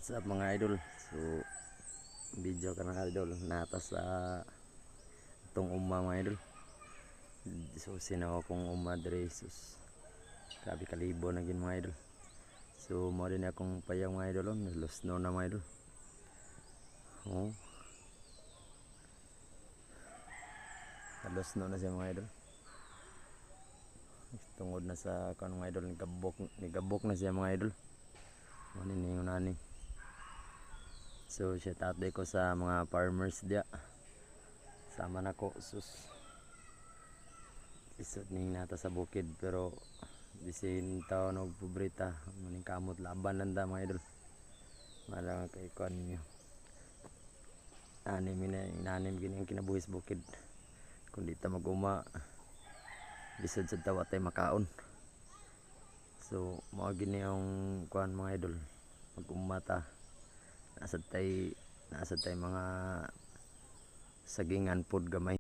What's up mga idol? So video ka na idol nata sa itong mga idol. So sinaw akong dre sus. Grabe kalibo na gin mga idol. So mo din akong payaw mga idol los no na mga idol. Oh. Los no na siya mga idol. Tungod na sa kanong idol ni gabok na siya mga idol. Ano ni nani. So shout out ko sa mga farmers dia. Sama na ko sus. Isod ning nata sa bukid pero bisin taon og pobreta muning kamot laban lang ta mga idol. Mara kay kon niyo. Nanim gini ang kinabuhis bukid. Kung di ta maguma bisod sa tawa tay makaon. So mao gini ang kuan mga idol. Maguma ta nasa tay mga sagingan pod gamay.